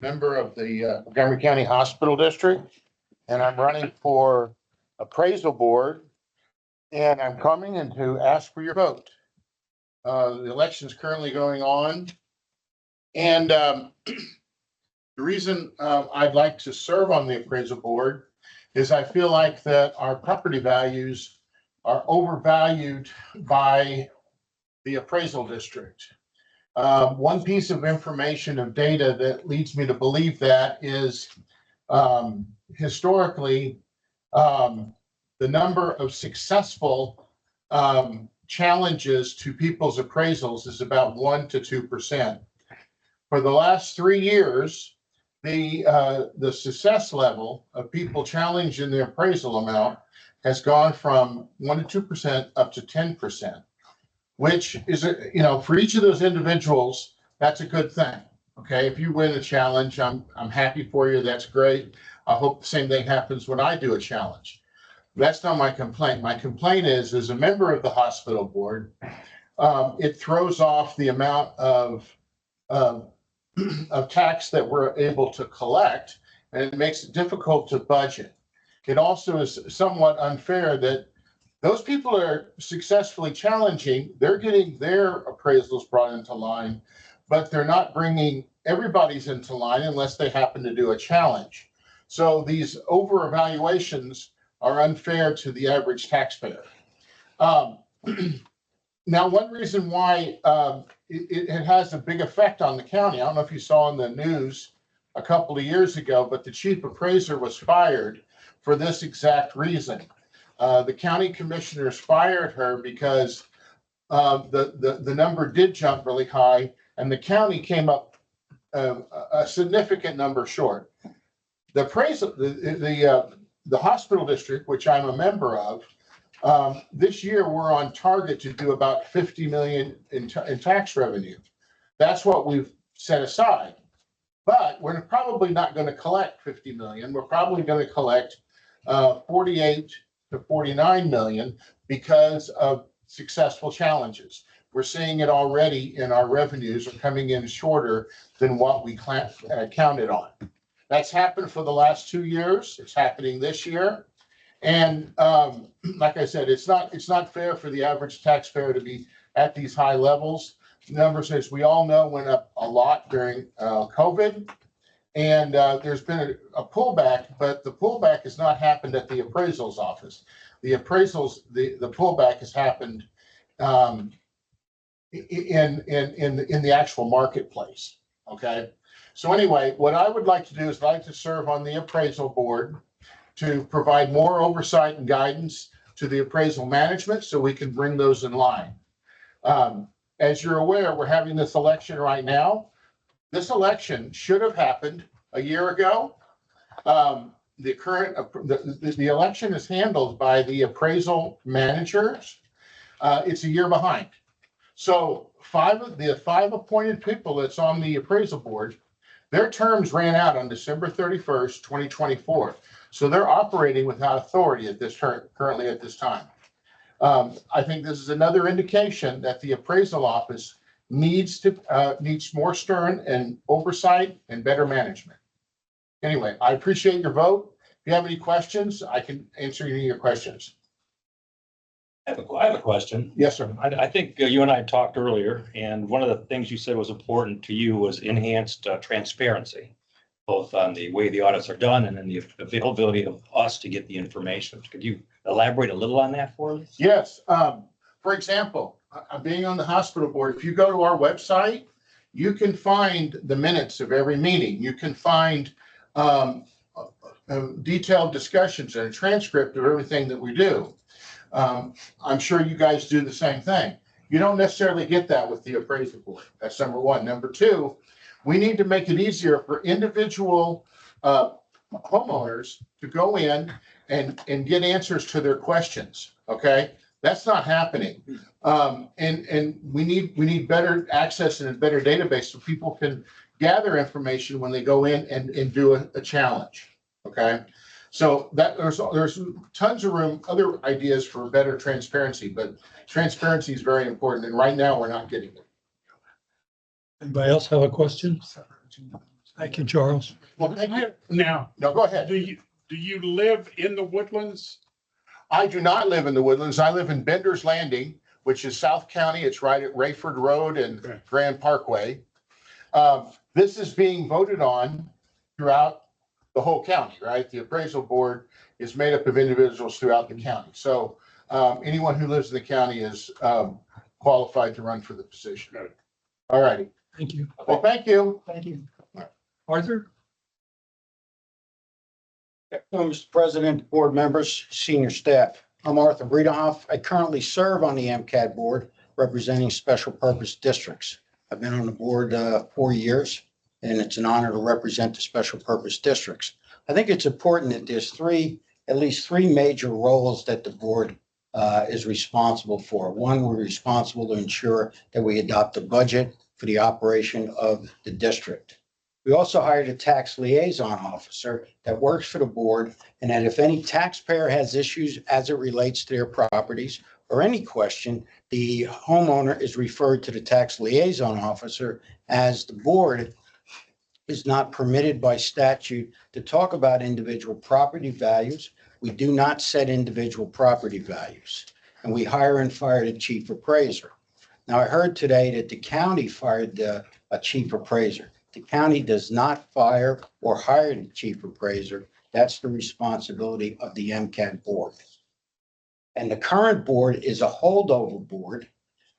member of the Montgomery County Hospital District, and I'm running for appraisal board. And I'm coming in to ask for your vote. The election is currently going on. And the reason I'd like to serve on the appraisal board is I feel like that our property values are overvalued by the appraisal district. One piece of information of data that leads me to believe that is historically, the number of successful challenges to people's appraisals is about 1 to 2%. For the last 3 years, the success level of people challenged in the appraisal amount has gone from 1 to 2% up to 10%, which is, for each of those individuals, that's a good thing. Okay, if you win a challenge, I'm happy for you. That's great. I hope the same thing happens when I do a challenge. That's not my complaint. My complaint is, as a member of the hospital board, it throws off the amount of tax that we're able to collect, and it makes it difficult to budget. It also is somewhat unfair that those people are successfully challenging, they're getting their appraisals brought into line, but they're not bringing everybody's into line unless they happen to do a challenge. So these over evaluations are unfair to the average taxpayer. Now, one reason why it has a big effect on the county, I don't know if you saw in the news a couple of years ago, but the chief appraiser was fired for this exact reason. The county commissioners fired her because the number did jump really high, and the county came up a significant number short. The appraisal, the hospital district, which I'm a member of, this year we're on target to do about 50 million in tax revenue. That's what we've set aside. But we're probably not going to collect 50 million. We're probably going to collect 48 to 49 million because of successful challenges. We're seeing it already in our revenues are coming in shorter than what we counted on. That's happened for the last 2 years. It's happening this year. And like I said, it's not fair for the average taxpayer to be at these high levels. The numbers, as we all know, went up a lot during COVID. And there's been a pullback, but the pullback has not happened at the appraisals office. The appraisals, the pullback has happened in the actual marketplace. Okay. So anyway, what I would like to do is I'd like to serve on the appraisal board to provide more oversight and guidance to the appraisal management so we can bring those in line. As you're aware, we're having this election right now. This election should have happened a year ago. The election is handled by the appraisal managers. It's a year behind. So the five appointed people that's on the appraisal board, their terms ran out on December 31st, 2024. So they're operating without authority at this currently at this time. I think this is another indication that the appraisal office needs more stern and oversight and better management. Anyway, I appreciate your vote. If you have any questions, I can answer any of your questions. I have a question. Yes, sir. I think you and I talked earlier, and one of the things you said was important to you was enhanced transparency, both on the way the audits are done and then the availability of us to get the information. Could you elaborate a little on that for us? Yes. For example, being on the hospital board, if you go to our website, you can find the minutes of every meeting. You can find detailed discussions and a transcript of everything that we do. I'm sure you guys do the same thing. You don't necessarily get that with the appraisal board. That's number one. Number two, we need to make it easier for individual homeowners to go in and get answers to their questions. Okay, that's not happening. And we need better access and a better database so people can gather information when they go in and do a challenge. Okay. So that there's tons of room, other ideas for better transparency, but transparency is very important. And right now we're not getting it. Anybody else have a question? Thank you, Charles. Well, thank you. Now, No, go ahead. do you live in the Woodlands? I do not live in the Woodlands. I live in Bender's Landing, which is South County. It's right at Rayford Road and Okay. Grand Parkway. This is being voted on throughout the whole county, right? The appraisal board is made up of individuals throughout the county. So anyone who lives in the county is qualified to run for the position. Got it. All righty. Thank you. Well, thank you. Thank you. Arthur? Mr. President, board members, senior staff. I'm Arthur Breedehoff. I currently serve on the MCAD board representing special purpose districts. I've been on the board 4 years, and it's an honor to represent the special purpose districts. I think it's important that there's at least three major roles that the board is responsible for. One, we're responsible to ensure that we adopt a budget for the operation of the district. We also hired a tax liaison officer that works for the board, and that if any taxpayer has issues as it relates to their properties or any question, the homeowner is referred to the tax liaison officer, as the board is not permitted by statute to talk about individual property values. We do not set individual property values, and we hire and fire the chief appraiser. Now, I heard today that the county fired a chief appraiser. The county does not fire or hire the chief appraiser. That's the responsibility of the MCAD board. And the current board is a holdover board,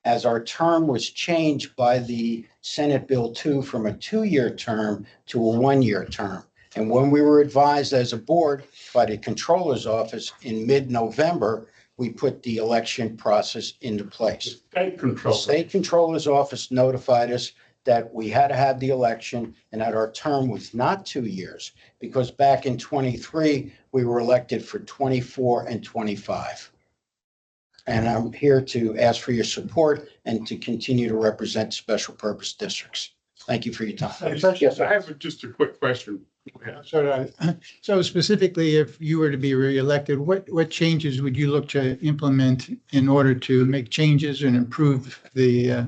as our term was changed by the Senate Bill 2 from a 2-year term to a 1-year term. And when we were advised as a board by the controller's office in mid-November, we put the election process into place. State The control. state controller's office notified us that we had to have the election and that our term was not 2 years, because back in 23, we were elected for 24 and 25. And I'm here to ask for your support and to continue to represent special purpose districts. Thank you for your time. Yes, I have just a quick question. So specifically, if you were to be reelected, what changes would you look to implement in order to make changes and improve the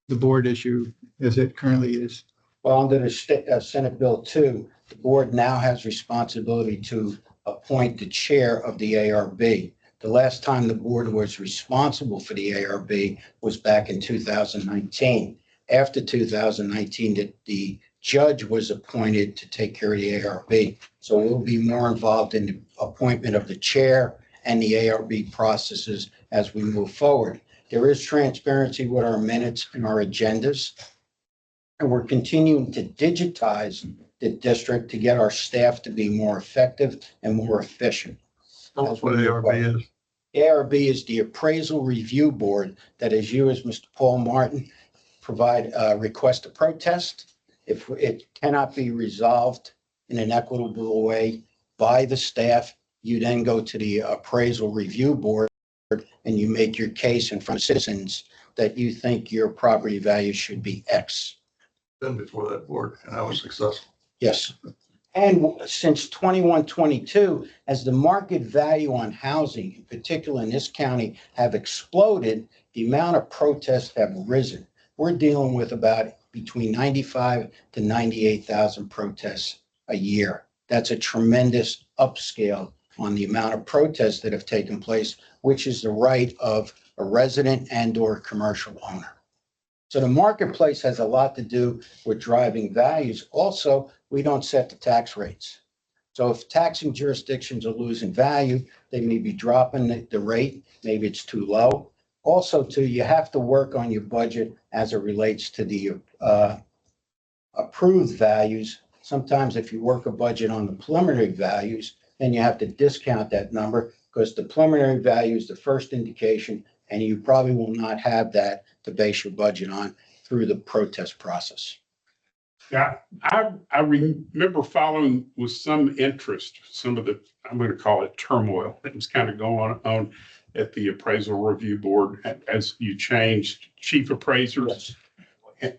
board issue as it currently is? Well, under the Senate Bill 2, the board now has responsibility to appoint the chair of the ARB. The last time the board was responsible for the ARB was back in 2019. After 2019, the judge was appointed to take care of the ARB. So we'll be more involved in the appointment of the chair and the ARB processes as we move forward. There is transparency with our minutes and our agendas. And we're continuing to digitize the district to get our staff to be more effective and more efficient. Tell us what ARB is. ARB is the appraisal review board that, as you, as Mr. Paul Martin, provide a request to protest. If it cannot be resolved in an equitable way by the staff, you then go to the appraisal review board and you make your case in front of citizens that you think your property value should be X. Been before that board, and I was successful. Yes. And since 21-22, as the market value on housing, in particular in this county, have exploded, the amount of protests have risen. We're dealing with about between 95 to 98,000 protests a year. That's a tremendous upscale on the amount of protests that have taken place, which is the right of a resident and or commercial owner. So the marketplace has a lot to do with driving values. Also, we don't set the tax rates. So if taxing jurisdictions are losing value, they may be dropping the rate. Maybe it's too low. Also, too, you have to work on your budget as it relates to the approved values. Sometimes if you work a budget on the preliminary values, then you have to discount that number because the preliminary value is the first indication, and you probably will not have that to base your budget on through the protest process. Yeah, I remember following with some interest, some of the, I'm going to call it turmoil that was kind of going on at the appraisal review board as you changed chief appraisers.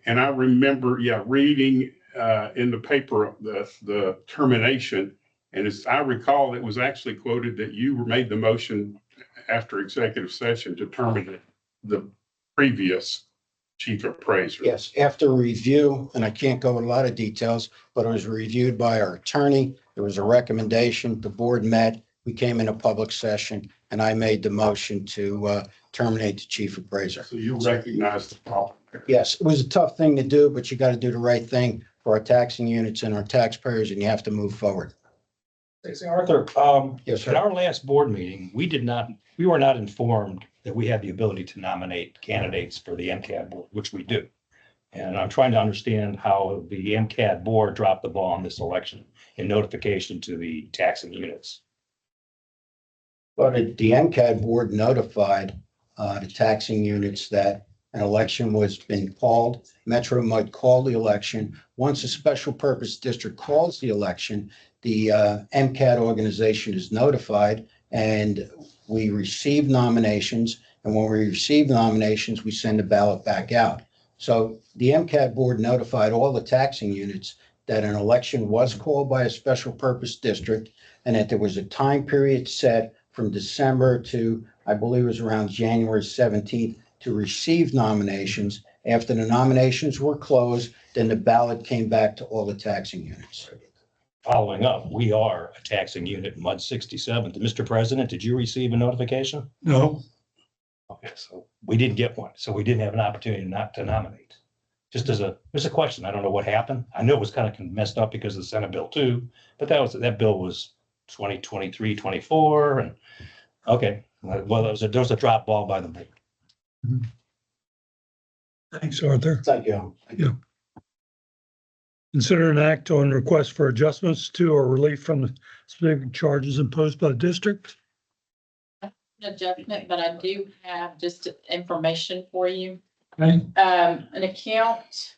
And I remember, reading in the paper the termination. And as I recall, it was actually quoted that you made the motion after executive session to terminate the previous chief appraiser. Yes, after review, and I can't go into a lot of details, but it was reviewed by our attorney. There was a recommendation. The board met. We came in a public session and I made the motion to terminate the chief appraiser. So you recognize the problem there. Yes, it was a tough thing to do, but you got to do the right thing for our taxing units and our taxpayers, and you have to move forward. Say, Arthur, Yes, at sir. our last board meeting, we were not informed that we had the ability to nominate candidates for the MCAD board, which we do. And I'm trying to understand how the MCAD board dropped the ball on this election in notification to the taxing units. But the MCAD board notified the taxing units that an election was been called. Metro might call the election. Once a special purpose district calls the election, the MCAD organization is notified and we receive nominations. And when we receive nominations, we send the ballot back out. So the MCAD board notified all the taxing units that an election was called by a special purpose district and that there was a time period set from December to, I believe it was around January 17th, to receive nominations. After the nominations were closed, then the ballot came back to all the taxing units. Following up, we are a taxing unit, MUD 67. Mr. President, did you receive a notification? No, Okay, so we didn't get one, so we didn't have an opportunity not to nominate. Just as a question, I don't know what happened. I know it was kind of messed up because of the Senate Bill too, but that bill was 2023, 24, and okay. Well, there was a drop ball by the board. Thanks, Arthur. Thank you. Consider an act on request for adjustments to or relief from the specific charges imposed by the district. Adjustment, but I do have just information for you. Okay. An account.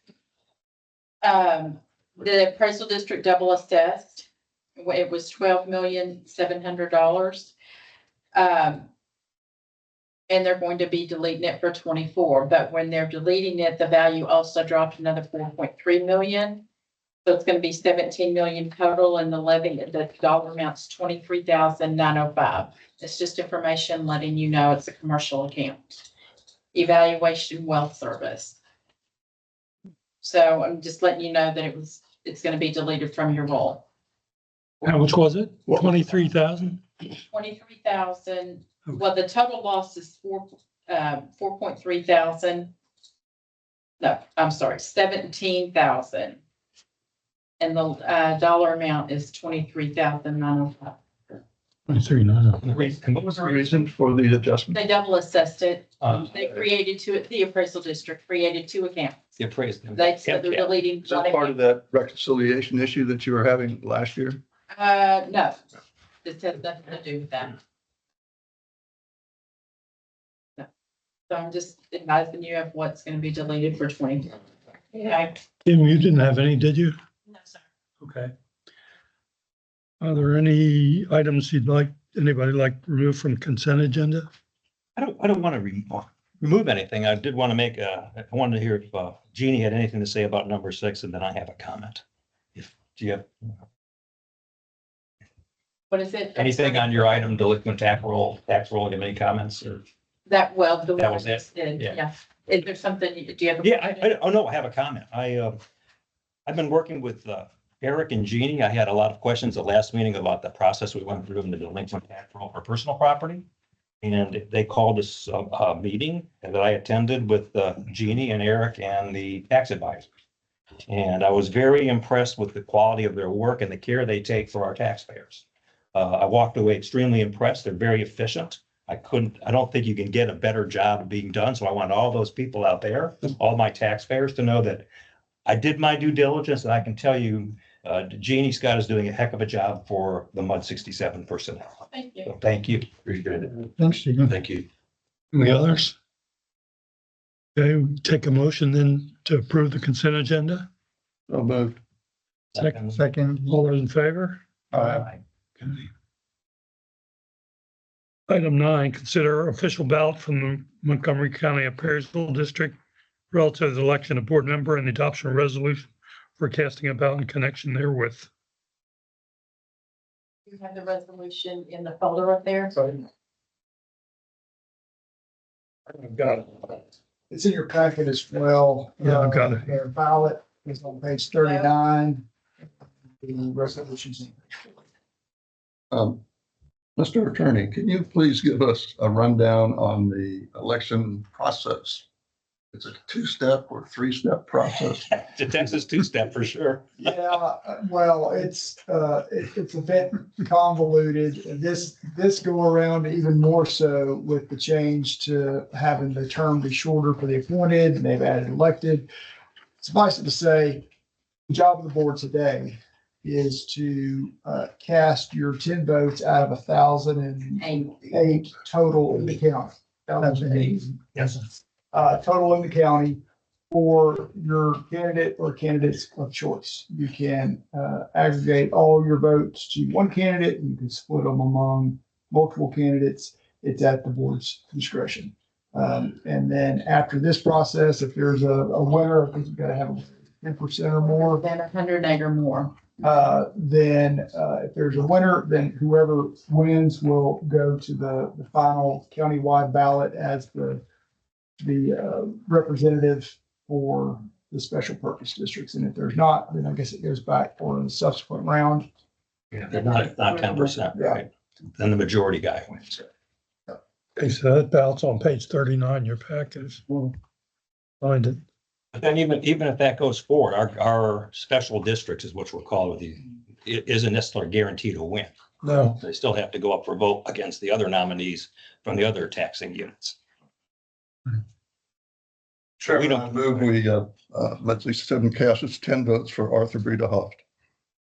The appraisal district double assessed. It was $12,700,000. And they're going to be deleting it for 24, but when they're deleting it, the value also dropped another 4.3 million. So it's going to be 17 million total, and the dollar amount's 23,905. It's just information letting you know it's a commercial account. Evaluation wealth service. So I'm just letting you know that it's going to be deleted from your roll. How much was it? 23,000? 23,000. Well, the total loss is 4.3 thousand. No, I'm sorry, 17,000. And the dollar amount is 23,905. 23,900. And what was the reason? reason for the adjustment. They double assessed it. Uh, They created the appraisal district created two accounts. The appraisal. They said they're deleting Is that one part of account. that reconciliation issue that you were having last year? No, this has nothing to do with that. No. So I'm just advising you of what's going to be deleted for 20. Okay. Tim, you didn't have any, did you? No, sir. Okay. Are there any items anybody like to remove from consent agenda? I don't want to remove anything. I did want to I wanted to hear if Jeannie had anything to say about number 6, and then I have a comment. Do you have What is it? anything on your item, delinquent tax roll, do you have any comments or? The That one was I just did, Yeah. yeah. Is there something, do you have? Oh no, I have a comment. I've been working with Eric and Jeannie. I had a lot of questions at last meeting about the process we went through in the delinquent tax roll for personal property. And they called us a meeting that I attended with Jeannie and Eric and the tax advisor. And I was very impressed with the quality of their work and the care they take for our taxpayers. I walked away extremely impressed. They're very efficient. I don't think you can get a better job being done. So I want all those people out there, all my taxpayers, to know that I did my due diligence, and I can tell you, Jeannie Scott is doing a heck of a job for the MUD 67 personnel. Thank you. So thank you. Appreciate it. Thanks, Stephen. Thank you. Any others? Okay, we take a motion then to approve the consent agenda. So moved. Second. All those in favor? Aye. Okay. Item 9, consider official ballot from the Montgomery County Appraisal District relative to the election of board member and the adoption of resolution for casting a ballot in connection therewith. You have the resolution in the folder up there. I've got it. It's in your packet as well. Yeah, I've got it. Their ballot is on page 39. The resolutions. Mr. Attorney, can you please give us a rundown on the election process? It's a two-step or three-step process. It's a Texas two-step for sure. Yeah, well, it's a bit convoluted. This go around even more so with the change to having the term be shorter for the appointed, and they've added elected. Suffice it to say, the job of the board today is to cast your 10 votes out of 1,008 total in the county. 1,008. Yes. Total in the county for your candidate or candidates of choice. You can aggregate all your votes to one candidate. You can split them among multiple candidates. It's at the board's discretion. And then after this process, if there's a winner, I think you've got to have 10% or more. Then 100 or more. Then if there's a winner, then whoever wins will go to the final countywide ballot as the representative for the special purpose districts. And if there's not, then I guess it goes back for a subsequent round. Yeah, they're not 10%, right? Then the majority guy wins. Okay, so that ballot's on page 39 in your package. Find it. But then even if that goes forward, our special districts is what we're calling it isn't necessarily guaranteed to win. No, They still have to go up for vote against the other nominees from the other taxing units. Chairman, I move Leslie Stedman casts 10 votes for Arthur Breeda Hoft.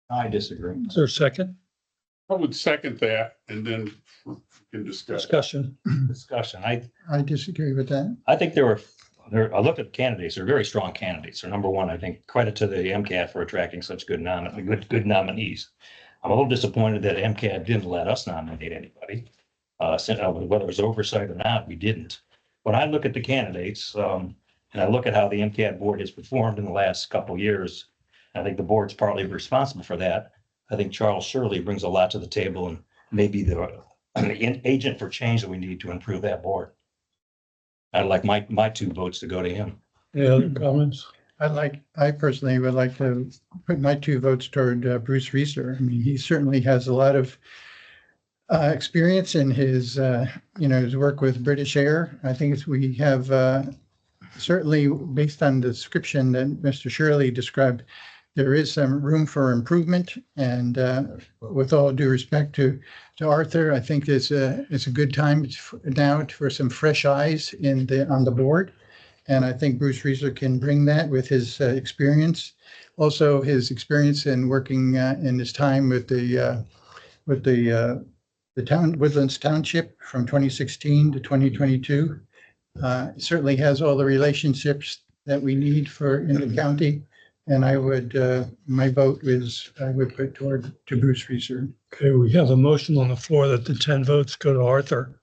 I disagree. is there a second I would second that and then we can discuss. discussion? Discussion. I disagree with that. I think I looked at the candidates. They're very strong candidates. They're number one. I think credit to the MCAT for attracting such good nominees. I'm a little disappointed that MCAT didn't let us nominate anybody. Whether it was oversight or not, we didn't. When I look at the candidates, and I look at how the MCAT board has performed in the last couple of years, I think the board's partly responsible for that. I think Charles Shirley brings a lot to the table and maybe the agent for change that we need to improve that board. I'd like my 2 votes to go to him. Any other comments? I personally would like to put my 2 votes toward Bruce Reeser. I mean, he certainly has a lot of experience in his work with British Air. I think we have certainly, based on the description that Mr. Shirley described, there is some room for improvement. And with all due respect to Arthur, I think it's a good time now for some fresh eyes on the board. And I think Bruce Reeser can bring that with his experience. Also, his experience in working in his time with the Woodlands Township from 2016 to 2022. Certainly has all the relationships that we need in the county. And I would, my vote I would put to Bruce Reeser. Okay, we have a motion on the floor that the 10 votes go to Arthur.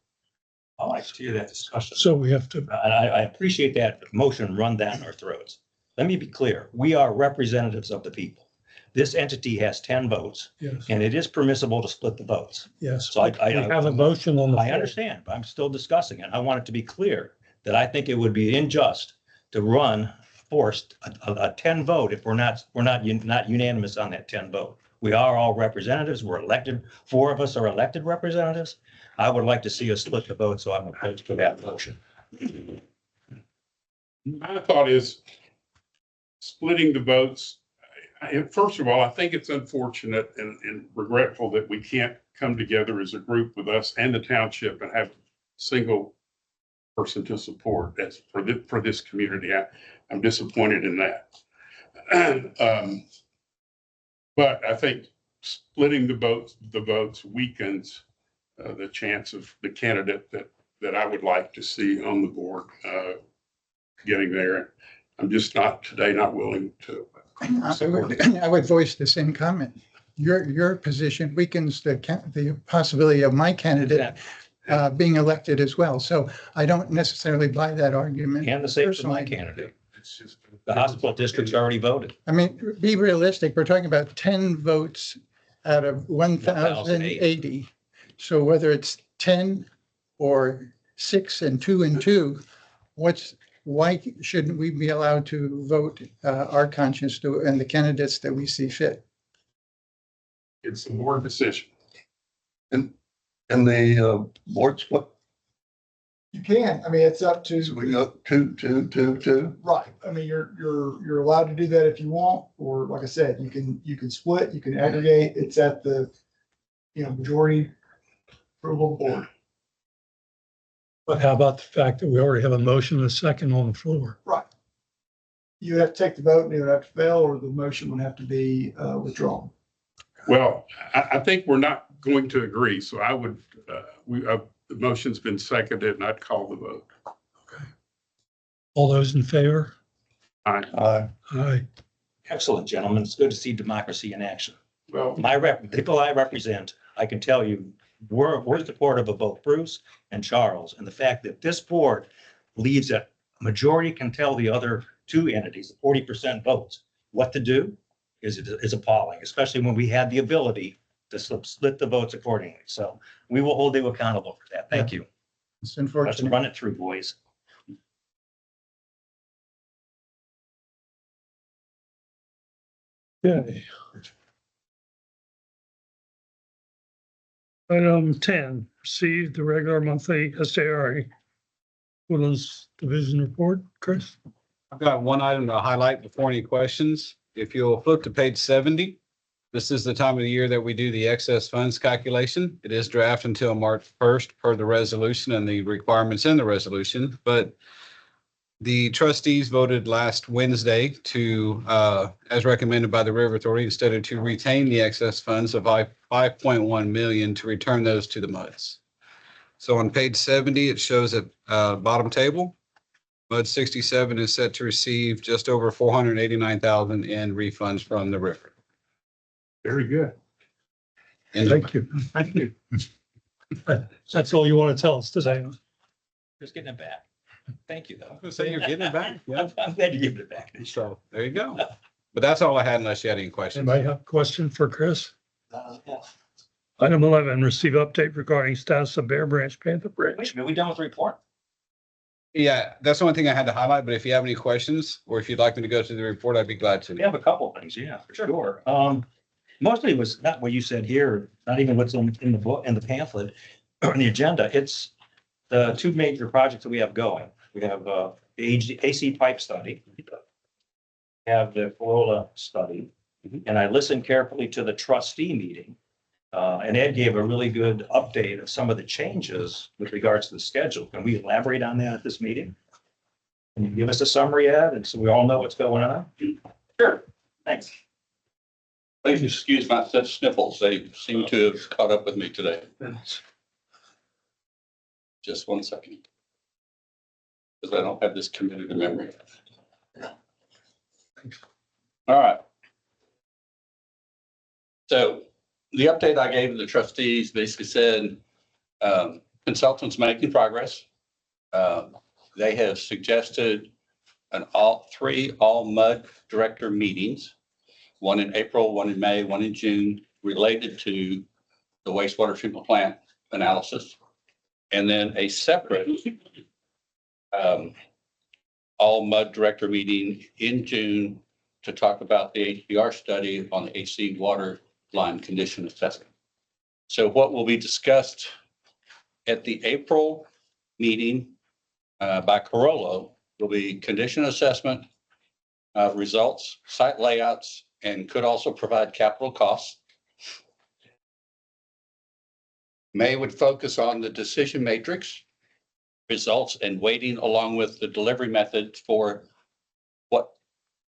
I like to hear that discussion. So we have to, And I appreciate that motion run down our throats. Let me be clear. We are representatives of the people. This entity has 10 votes yes, and it is permissible to split the votes. yes. So We have a motion on the I floor. understand, but I'm still discussing it. I want it to be clear that I think it would be unjust to force a 10 vote if we're not unanimous on that 10 vote. We are all representatives. We're elected. 4 of us are elected representatives. I would like to see us split the vote, so I'm opposed to that motion. My thought is splitting the votes. First of all, I think it's unfortunate and regretful that we can't come together as a group with us and the township and have a single person to support. That's for this community. I'm disappointed in that. But I think splitting the votes weakens the chance of the candidate that I would like to see on the board getting there. I'm just not willing to. I would voice the same comment. Your position weakens the possibility of my candidate being elected as well. So I don't necessarily buy that argument. And the same for my personally. candidate. The hospital district's already voted. I mean, be realistic. We're talking about 10 votes out of 1,080. So whether it's 10 or 6 and 2 and 2, what's why shouldn't we be allowed to vote our conscience to, and the candidates that we see fit? It's a board decision. And the board split, You can, I mean, it's up to. so we go two. Right, I mean, you're allowed to do that if you want, or like I said, you can split, you can aggregate, it's at the, majority approval board. But how about the fact that we already have a motion and a second on the floor? Right. You have to take the vote and it would have to fail, or the motion would have to be withdrawn. Well, I think we're not going to agree, so I would, the motion's been seconded and I'd call the vote. All those in favor? Aye. Aye. Excellent, gentlemen. It's good to see democracy in action. Well, People I represent, I can tell you, we're supportive of both Bruce and Charles. And the fact that this board believes that a majority can tell the other two entities, the 40% votes, what to do is appalling, especially when we had the ability to split the votes accordingly. So we will hold you accountable for that. Thank you. It's Let's unfortunate. run it through, boys. Okay. Item 10, receive the regular monthly SARA Woodlands Division report. Chris? I've got one item to highlight before any questions. If you'll flip to page 70, this is the time of the year that we do the excess funds calculation. It is draft until March 1st per the resolution and the requirements in the resolution, but the trustees voted last Wednesday to, as recommended by the River Authority, instead of to retain the excess funds of 5.1 million to return those to the MUDs. So on page 70, it shows at bottom table, MUD 67 is set to receive just over 489,000 in refunds from the river. very good. And Thank you. Thank you. That's all you want to tell us today. Just getting it back. Thank you, though. I was gonna say you're getting it back. Yeah. I'm glad you're giving it back. So there you go. But that's all I had unless you had any questions. Anybody have a question for Chris? Yeah. Item 11, receive update regarding status of Bear Branch Panther Wait Bridge. a minute, we done with the report? Yeah, that's the one thing I had to highlight, but if you have any questions or if you'd like me to go through the report, I'd be glad We to. have a couple of things, yeah, for sure. Mostly it was not what you said here, not even what's in the book, in the pamphlet, or in the agenda. It's the two major projects that we have going. We have the AC pipe study. We have the Corolla study. And I listened carefully to the trustee meeting. And Ed gave a really good update of some of the changes with regards to the schedule. Can we elaborate on that at this meeting? Can you give us a summary, Ed, and so we all know what's going on? Sure, thanks. Please excuse my sniffles. They seem to have caught up with me today. Just 1 second. Because I don't have this committed to memory. All right. So the update I gave to the trustees basically said consultants making progress. They have suggested three all MUD director meetings, one in April, one in May, one in June, related to the wastewater treatment plant analysis. And then a separate all MUD director meeting in June to talk about the HDR study on the HC water line condition assessment. So what will be discussed at the April meeting by Carollo will be condition assessment, results, site layouts, and could also provide capital costs. May would focus on the decision matrix, results and weighting, along with the delivery methods for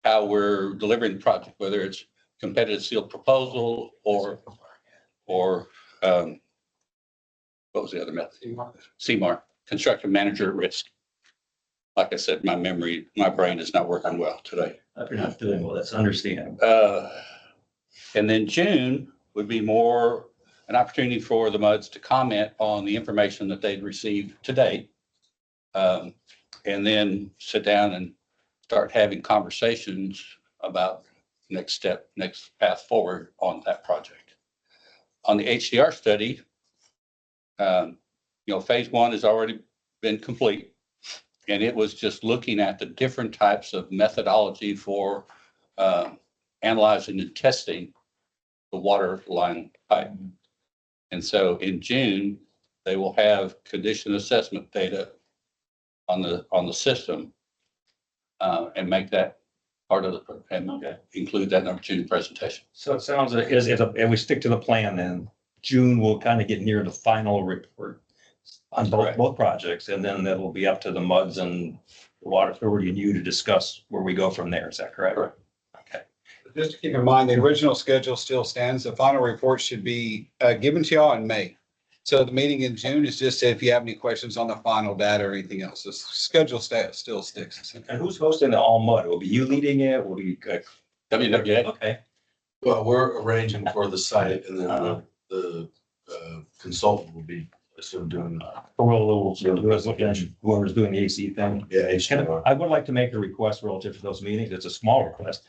how we're delivering the project, whether it's competitive sealed proposal or what was the other method? CMAR, construction manager at risk. Like I said, my brain is not working well today. If you're not doing well, that's understandable. And then June would be more an opportunity for the MUDs to comment on the information that they'd received today. And then sit down and start having conversations about next step, next path forward on that project. On the HDR study, phase one has already been complete. And it was just looking at the different types of methodology for analyzing and testing the water line pipe. And so in June, they will have condition assessment data on the system and make that part of the, and include that in our June presentation. So it sounds like, and we stick to the plan, then June we'll kind of get near the final report on both projects, and then that'll be up to the MUDs and the Water Authority and you to discuss where we go from there. Is that correct? Correct. Okay. Just to keep in mind, the original schedule still stands. The final report should be given to y'all in May. So the meeting in June is just if you have any questions on the final data or anything else. The schedule still sticks. And who's hosting the all MUD? Will be you leading it? Will be, WWA, okay. Well, we're arranging for the site and then the consultant will be, I assume, doing. Whoever's doing the AC thing. Yeah, And HDR. I would like to make a request relative to those meetings. It's a small request.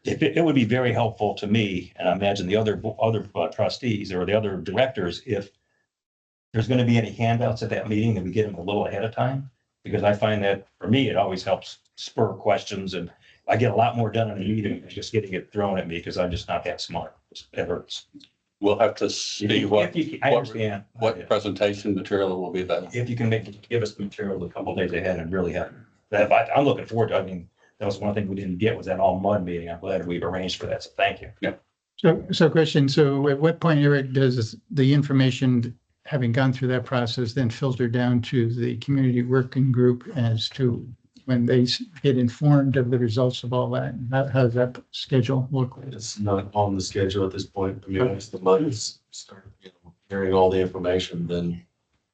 If it would be very helpful to me, and I imagine the other trustees or the other directors, if there's going to be any handouts at that meeting, that we get them a little ahead of time. Because I find that for me, it always helps spur questions, and I get a lot more done in a meeting than just getting it thrown at me because I'm just not that smart. It hurts. we'll have to see I understand. what presentation material will be available. If you can give us the material a couple days ahead and really have that, I'm looking forward to, I mean, that was one thing we didn't get was that all MUD meeting. I'm glad we've arranged for that. So thank you. So question, so at what point, Eric, does the information, having gone through that process, then filter down to the community working group as to when they get informed of the results of all that? How does that schedule look? It's not on the schedule at this point. I mean, once the MUDs start, hearing all the information, then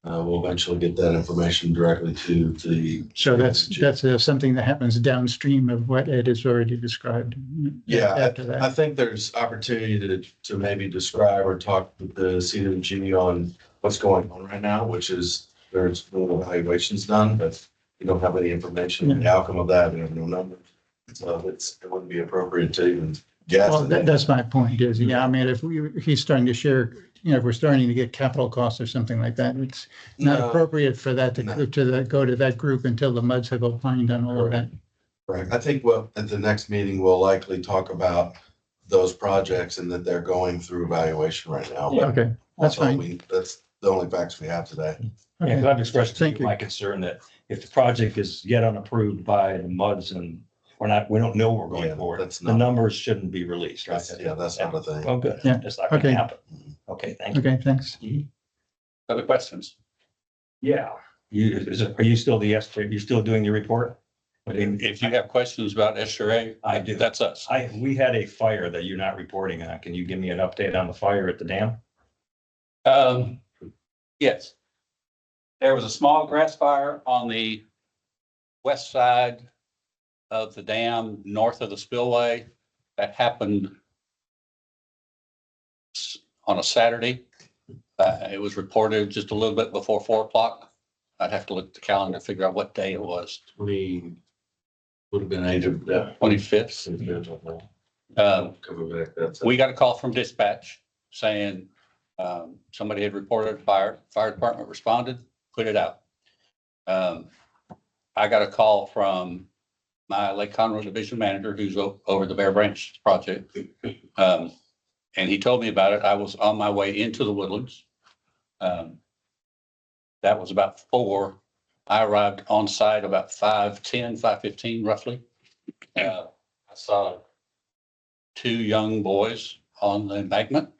we'll eventually get that information directly to the. So that's something that happens downstream of what Ed has already described. Yeah, After I that. think there's opportunity to maybe describe or talk with the CWG on what's going on right now, which is there's no evaluations done, but you don't have any information, the outcome of that, we have no numbers. So it wouldn't be appropriate to even guess. Well, that's my point is, I mean, if he's starting to share, if we're starting to get capital costs or something like that, it's not No. appropriate for that to go to that group until the MUDs have opined on all of that. Correct. I think at the next meeting, we'll likely talk about those projects and that they're going through evaluation right now. But Okay, that's although fine. that's the only facts we have today. Yeah, because Okay. I've expressed to Thank you you. my concern that if the project is yet unapproved by the MUDs and we don't know we're Yeah, going forward, that's the not- numbers shouldn't be released, right? That's not a thing. Oh, good. Yeah. It's not gonna Okay. happen. Okay, thank you. Okay, thanks. Other questions? Yeah. Are you still you're still doing your report? I mean, If you have questions about SRA, I do. that's us. We had a fire that you're not reporting on. Can you give me an update on the fire at the dam? Yes. There was a small grass fire on the west side of the dam, north of the spillway, that happened on a Saturday. It was reported just a little bit before 4 o'clock. I'd have to look at the calendar to figure out what day it was. We would have been able to. 25th. Coming back, that's. We got a call from dispatch saying somebody had reported a fire. Fire department responded, put it out. I got a call from my Lake Conroe division manager who's over the Bear Branch project. And he told me about it. I was on my way into the Woodlands. That was about 4. I arrived on site about 5:10, 5:15 roughly. I saw 2 young boys on the embankment.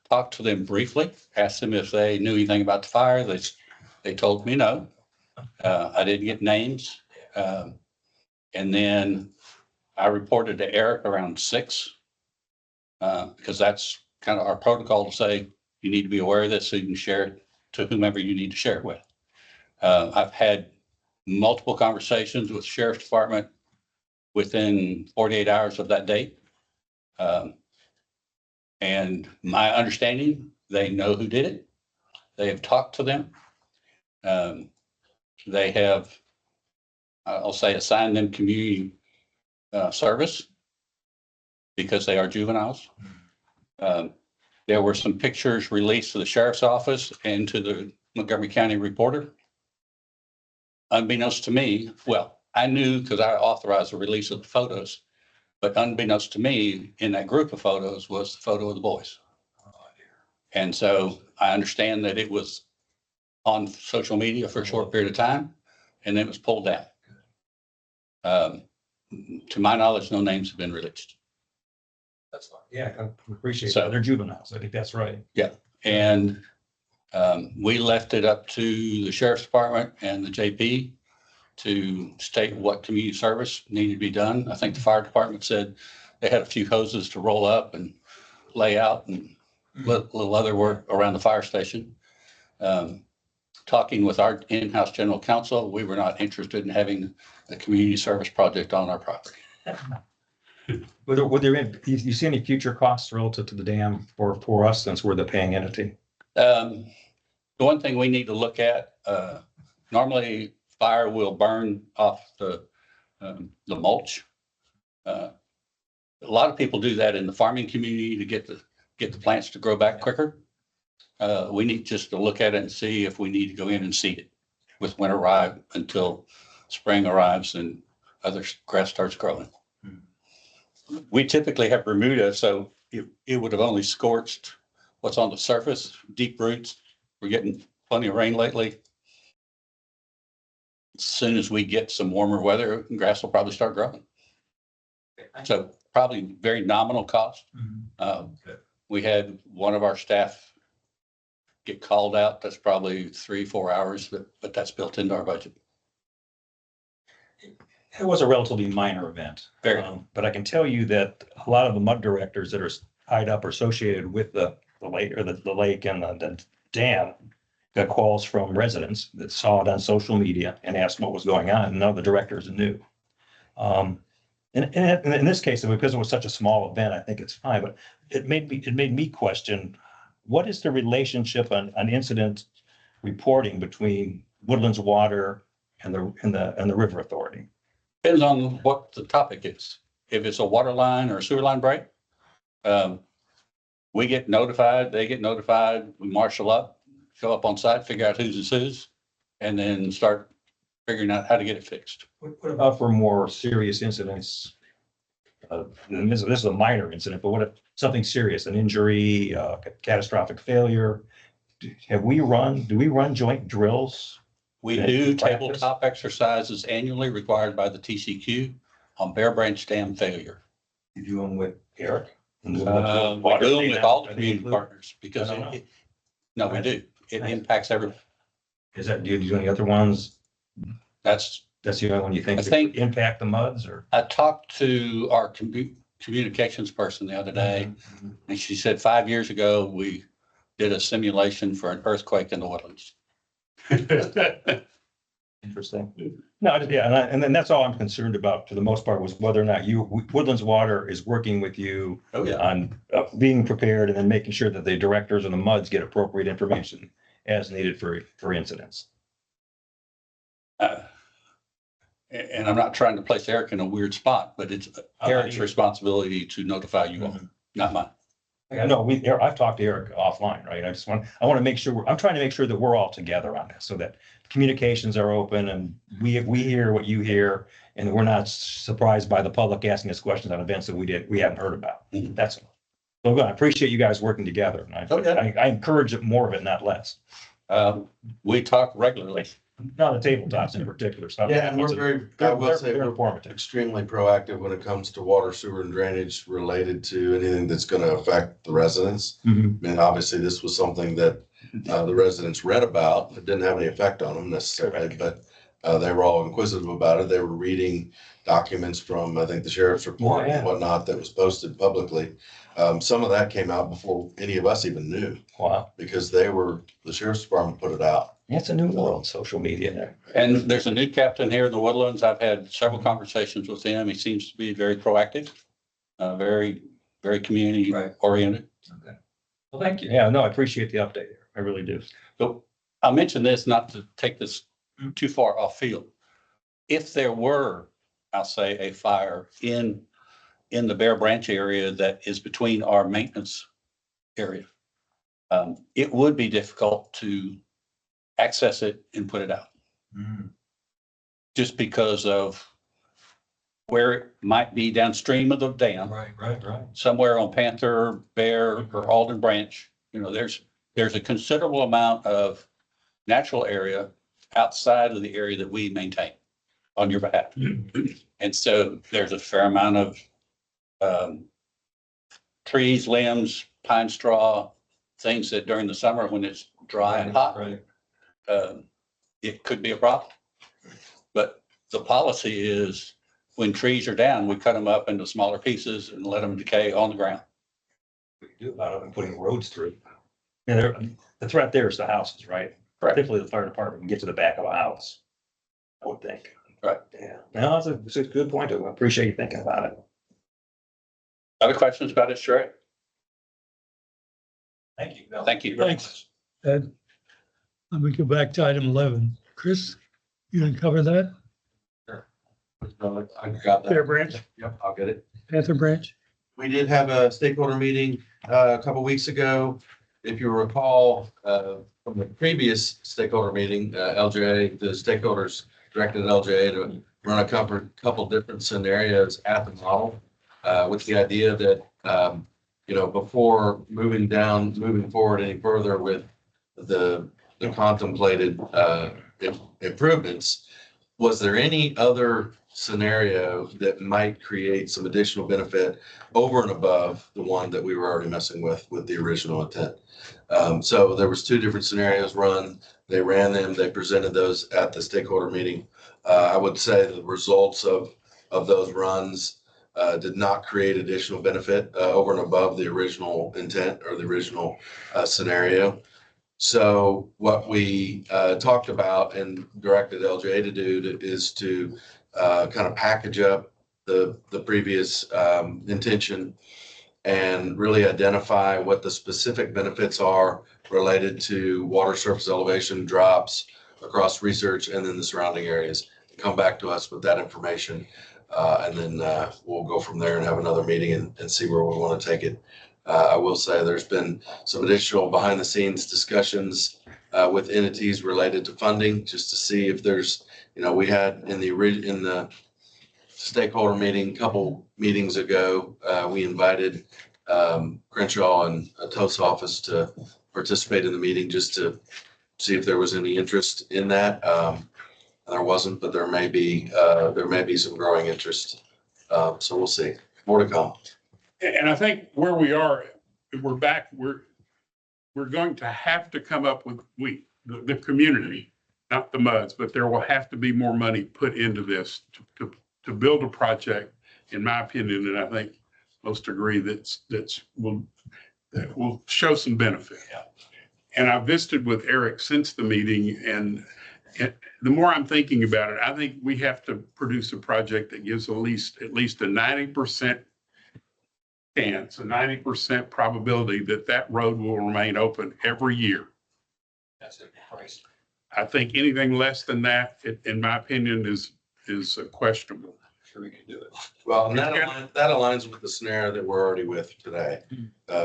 Talked to them briefly, asked them if they knew anything about the fire. They told me no. I didn't get names. And then I reported to Eric around 6. Because that's kind of our protocol to say, you need to be aware of this so you can share it to whomever you need to share it with. I've had multiple conversations with the sheriff's department within 48 hours of that date. And my understanding, they know who did it. They have talked to them. They have, I'll say, assigned them community service because they are juveniles. There were some pictures released to the sheriff's office and to the Montgomery County Reporter unbeknownst to me, well, I knew because I authorized the release of the photos, but unbeknownst to me, in that group of photos was the photo of the boys. And so I understand that it was on social media for a short period of time and then it was pulled down. To my knowledge, no names have been released. That's fine. Yeah, I appreciate So- that. They're juveniles. I think that's right. And we left it up to the sheriff's department and the JP to state what community service needed to be done. I think the fire department said they had a few hoses to roll up and lay out and little other work around the fire station. Talking with our in-house general counsel, we were not interested in having a community service project on our property. You see any future costs relative to the dam for us since we're the paying entity? The one thing we need to look at, normally fire will burn off the mulch. A lot of people do that in the farming community to get the plants to grow back quicker. We need just to look at it and see if we need to go in and seed it with winter arrive until spring arrives and other grass starts growing. We typically have Bermuda, so it would have only scorched what's on the surface, deep roots. We're getting plenty of rain lately. As soon as we get some warmer weather, grass will probably start growing. So probably very nominal cost. We had one of our staff get called out. That's probably 3-4 hours, but that's built into our budget. It was a relatively minor event. Very. But I can tell you that a lot of the mud directors that are tied up or associated with the lake or the lake and the dam got calls from residents that saw it on social media and asked what was going on. None of the directors knew. And in this case, because it was such a small event, I think it's fine, but it made me question, what is the relationship on incident reporting between Woodlands Water and the River Authority? Depends on what the topic is. If it's a water line or a sewer line break, we get notified, they get notified, we marshal up, show up on site, figure out whose, and then start figuring out how to get it fixed. What about for more serious incidents? And this is a minor incident, but what if something serious, an injury, catastrophic failure? Do we run joint drills? We Okay. do tabletop exercises annually required by the TCQ on Bear Branch Dam failure. You do them with Eric? We do them with all the community partners because No. no, we do. It impacts everyone. Do you do any other ones? That's The only one you think I think- would impact the muds or? I talked to our communications person the other day, and she said 5 years ago, we did a simulation for an earthquake in the woodlands. Interesting. No, and then that's all I'm concerned about for the most part was whether or not Woodlands Water is working with you Oh, yeah. on being prepared and then making sure that the directors and the muds get appropriate information as needed for incidents. And I'm not trying to place Eric in a weird spot, but it's Eric's either. responsibility to notify you all, not mine. I know I've talked to Eric offline, right? I want to make sure I'm trying to make sure that we're all together on this so that communications are open and we hear what you hear and we're not surprised by the public asking us questions on events that we haven't heard about. Mhm. That's all. So good. I appreciate you guys working together. And Okay. I encourage it more of it, not less. We talk regularly. Not the tabletops in particular. So Yeah, and we're very, I will say, they're we're informative. extremely proactive when it comes to water, sewer and drainage related to anything that's going to affect the residents. Mhm. And obviously, this was something that the residents read about. It didn't have any effect on them necessarily, but they were all inquisitive about it. They were reading documents from, I think, the sheriff's report Yeah. and whatnot that was posted publicly. Some of that came out before any of us even knew Wow. because the sheriff's department put it out. It's a new world, social media there. And there's a new captain here in the Woodlands. I've had several conversations with him. He seems to be very proactive, very, very community Right. oriented. Okay. Well, thank you. Yeah, no, I appreciate the update. I really do. So I'll mention this, not to take this too far off field. If there were, I'll say, a fire in the Bear Branch area that is between our maintenance area, it would be difficult to access it and put it out. just because of where it might be downstream of the dam, Right. somewhere on Panther, Bear, or Alden Branch. You know, there's a considerable amount of natural area outside of the area that we maintain on your behalf. And so there's a fair amount of trees, limbs, pine straw, things that during the summer when it's dry and hot, it could be a problem. But the policy is when trees are down, we cut them up into smaller pieces and let them decay on the ground. We can do about it and putting roads through. And the threat there is the houses, right? Correct. Particularly the fire department can get to the back of a house, I would think. Right. Yeah, no, it's a good point. I appreciate you thinking about it. Other questions about it, Sherry? Thank you. No, Thank you. Thanks. Ed, let me go back to item 11. Chris, you gonna cover that? I got Fair that. Branch, Yep, I'll get it. Panther Branch? We did have a stakeholder meeting a couple weeks ago. If you recall, from the previous stakeholder meeting, LJA, the stakeholders directed LJA to run a couple different scenarios at the model, with the idea that, before moving forward any further with the contemplated improvements, was there any other scenario that might create some additional benefit over and above the one that we were already messing with the original intent? So there was two different scenarios run. They ran them, they presented those at the stakeholder meeting. I would say the results of those runs did not create additional benefit over and above the original intent or the original scenario. So what we talked about and directed LJA to do is to kind of package up the previous intention and really identify what the specific benefits are related to water surface elevation drops across research and then the surrounding areas. Come back to us with that information, and then we'll go from there and have another meeting and see where we want to take it. I will say there's been some additional behind the scenes discussions with entities related to funding, just to see if there's, we had in the stakeholder meeting, a couple meetings ago, we invited Crenshaw and TOS office to participate in the meeting just to see if there was any interest in that. There wasn't, but there may be some growing interest. So we'll see. More to come. And I think where we are, we're back, we're going to have to come up with, the community, not the MUDs, but there will have to be more money put into this to build a project, in my opinion, and I think most agree that will show some benefit. Yeah. And I visited with Eric since the meeting, and the more I'm thinking about it, I think we have to produce a project that gives at least a 90% chance, a 90% probability that road will remain open every year. That's it. Price. I think anything less than that, in my opinion, is questionable. Sure we can do it. Well, and that aligns with the scenario that we're already with today,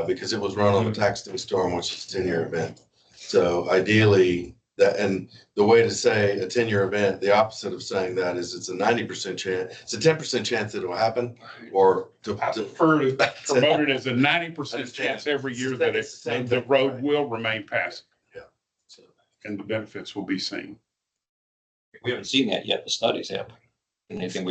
because it was run on the Taxton Storm, which is a 10-year event. So ideally, and the way to say a 10-year event, the opposite of saying that is it's a 90% chance, it's a 10% chance that it will happen, or I prefer to promote it as a 90% chance every year that the road will remain passable. Yeah. And the benefits will be seen. We haven't seen that yet, the studies have. Anything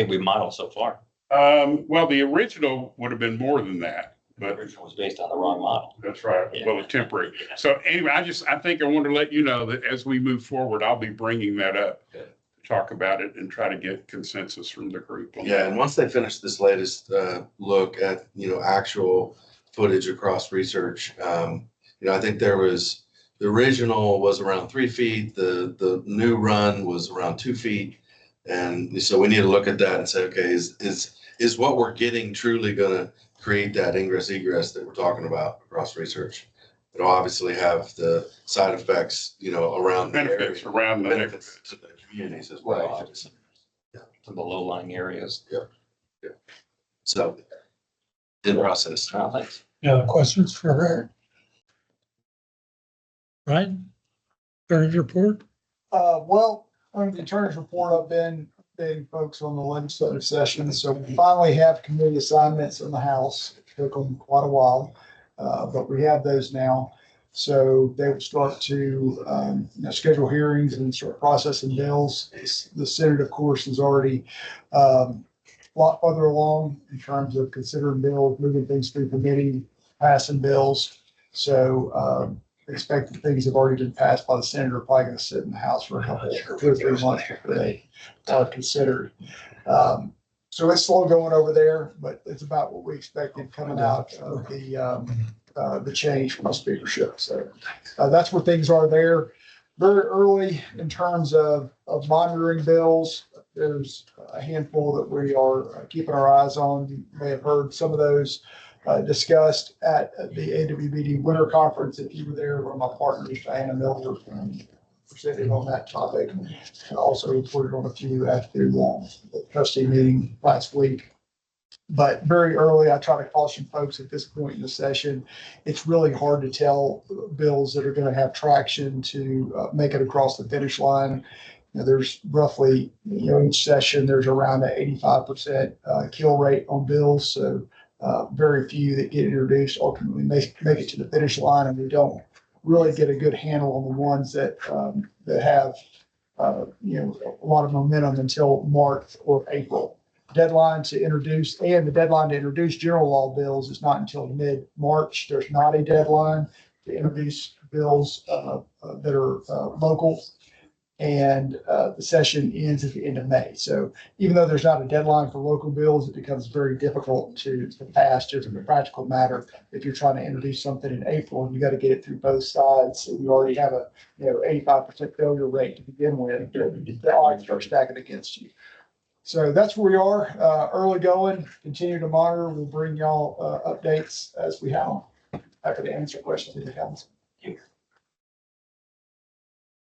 we modeled so far. Well, the original would have been more than that, The but original was based on the wrong model. that's right. Yeah. Well, the temporary. So anyway, I think I want to let you know that as we move forward, I'll be bringing that up, to talk about it and try to get consensus from the group. Yeah, and once they finish this latest look at, actual footage across research, I think there was, the original was around 3 feet, the new run was around 2 feet. And so we need to look at that and say, okay, is what we're getting truly gonna create that ingress egress that we're talking about across research? It'll obviously have the side effects, around the area, Benefits around the benefits to the communities as well, obviously. To the low-lying areas. So in process. Oh, thanks. Any other questions for Eric? Right? Turner's report? Well, under the attorney's report, I've been updating folks on the legislative session. So we finally have committee assignments in the House. It took them quite a while, but we have those now. So they will start to schedule hearings and start processing bills. The Senate, of course, is already a lot further along in terms of considering bills, moving things through committee, passing bills. So expected things have already been passed by the Senate are probably going to sit in the House for a couple, 2 or 3 months before they are considered. So it's slow going over there, but it's about what we expected coming out of the change from the speakership. So that's where things are there. Very early in terms of monitoring bills. There's a handful that we are keeping our eyes on. You may have heard some of those discussed at the AWBD Winter Conference. If you were there, one of my partners, Diana Miller, presented on that topic. And also reported on a few at the trustee meeting last week. But very early, I try to caution folks at this point in the session, it's really hard to tell bills that are going to have traction to make it across the finish line. There's roughly, each session, there's around an 85% kill rate on bills. So very few that get introduced ultimately make it to the finish line, and we don't really get a good handle on the ones that have a lot of momentum until March or April. Deadline to introduce general law bills is not until mid-March. There's not a deadline to introduce bills that are local. And the session ends at the end of May. So even though there's not a deadline for local bills, it becomes very difficult to pass just as a practical matter. If you're trying to introduce something in April, you got to get it through both sides. So you already have a 85% failure rate to begin with. The odds are stacking against you. So that's where we are, early going, continue to monitor. We'll bring y'all updates as we have them. Happy to answer questions if you have them.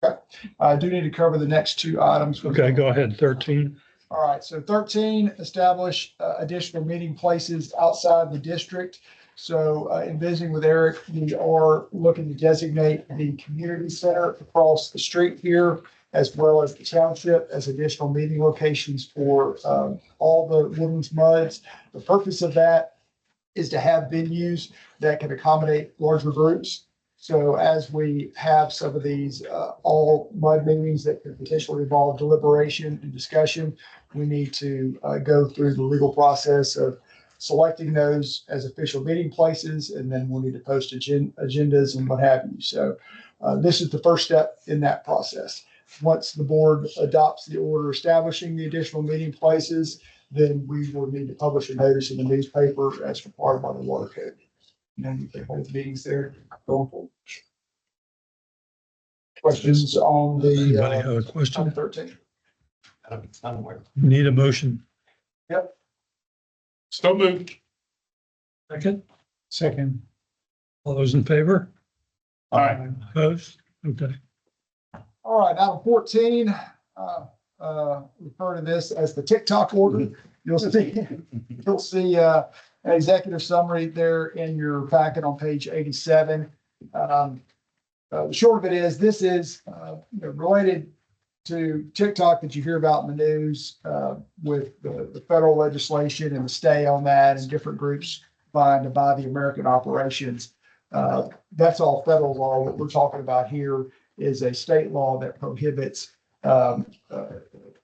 Okay. I do need to cover the next 2 items. Okay, go ahead, 13. All right, so 13, establish additional meeting places outside the district. So in visiting with Eric, we are looking to designate the community center across the street here, as well as the township as additional meeting locations for all the Woodlands MUDs. The purpose of that is to have venues that can accommodate larger groups. So as we have some of these all MUD meetings that could potentially involve deliberation and discussion, we need to go through the legal process of selecting those as official meeting places, and then we'll need to post agendas and what have you. So this is the first step in that process. Once the board adopts the order establishing the additional meeting places, then we will need to publish a notice in the newspaper as required by the water code. And then you can hold meetings there going forward. Questions on Anybody have the a question? 13? Need a motion? So moved. Second? Second. All those in favor? All right. Opposed? Okay. All right, item 14, refer to this as the TikTok order. You'll see an executive summary there in your packet on page 87. The short of it is, this is related to TikTok that you hear about in the news with the federal legislation and the stay on that and different groups vying to buy the American operations. That's all federal law. What we're talking about here is a state law that prohibits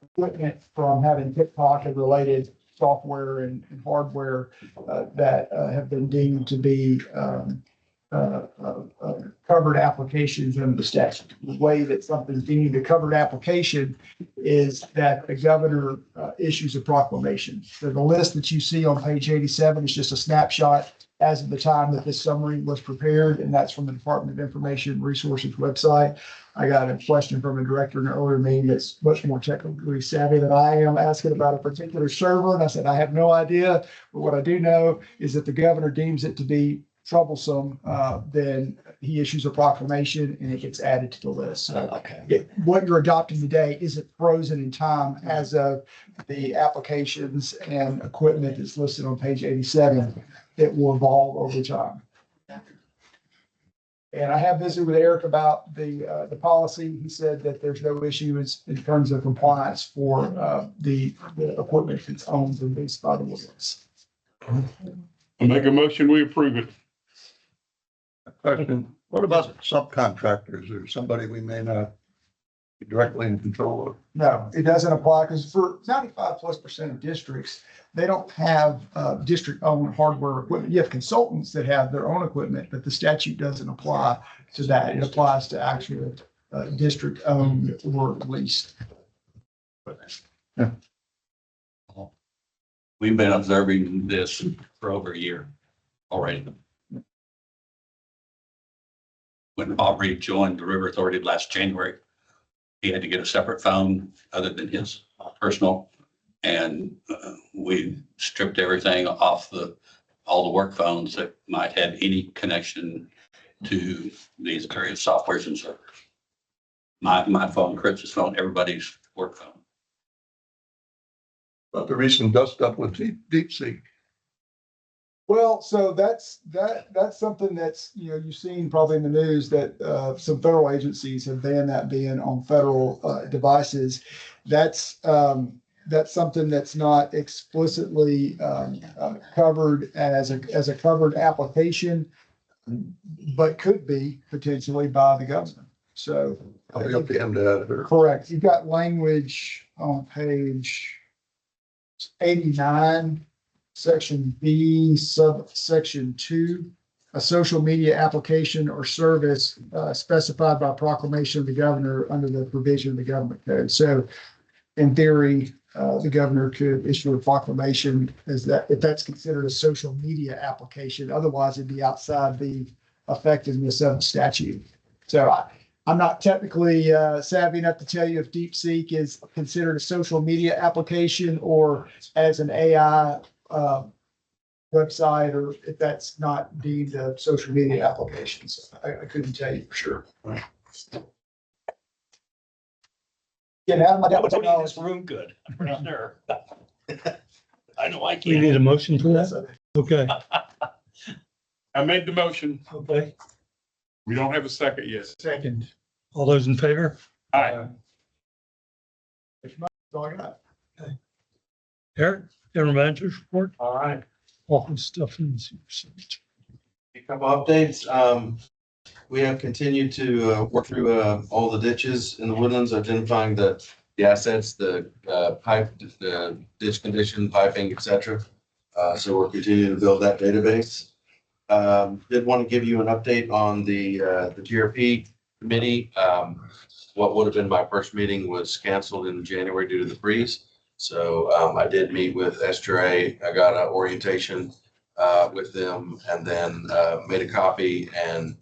equipment from having TikTok and related software and hardware that have been deemed to be covered applications under the statute. The way that something's deemed a covered application is that the governor issues a proclamation. So the list that you see on page 87 is just a snapshot as of the time that this summary was prepared, and that's from the Department of Information Resources website. I got a question from a director in an earlier meeting that's much more technically savvy than I am, asking about a particular server, and I said, I have no idea, but what I do know is that the governor deems it to be troublesome, then he issues a proclamation and it gets added to the list. So what you're adopting today isn't frozen in time as of the applications and equipment that's listed on page 87. It will evolve over time. And I have visited with Eric about the policy. He said that there's no issues in terms of compliance for, the equipment that's owned and leased by the Woodlands. I make a motion, we approve it. Question, what about subcontractors or somebody we may not be directly in control of? No, it doesn't apply because for 95+% of districts, they don't have district-owned hardware equipment. You have consultants that have their own equipment, but the statute doesn't apply to that. It applies to actual district-owned or leased. We've been observing this for over a year already. When Aubrey joined the River Authority last January, he had to get a separate phone other than his personal. And we stripped everything off all the work phones that might have any connection to these various softwares and servers. My phone, Chris's phone, everybody's work phone. About the recent dust up with DeepSeek. Well, so that's something that's, you've seen probably in the news that some federal agencies have banned that being on federal devices. That's something that's not explicitly covered as a covered application, but could be potentially by the government. So I'll be up to him to add her. correct. You've got language on page 89. Section B, subsection 2, a social media application or service specified by proclamation of the governor under the provision of the government code. So in theory, the governor could issue a proclamation as that, if that's considered a social media application. Otherwise, it'd be outside the effectiveness of the statute. So I'm not technically savvy enough to tell you if DeepSeek is considered a social media application or as an AI website, or if that's not deemed a social media application. So I couldn't tell you for sure. Get out of my This room good, I'm pretty sure. I know I We can't. need a motion for that? Okay, I made the motion. okay. We don't have a second yet. Second. All those in favor? Aye. That's all I got. Eric, general manager's report, All right. office stuff. In A couple updates. We have continued to work through all the ditches in the woodlands, identifying the assets, the pipe, the ditch condition, piping, et cetera. So we're continuing to build that database. Did want to give you an update on the GRP committee. What would have been my first meeting was canceled in January due to the freeze. So I did meet with SGRA. I got an orientation with them, and then made a copy and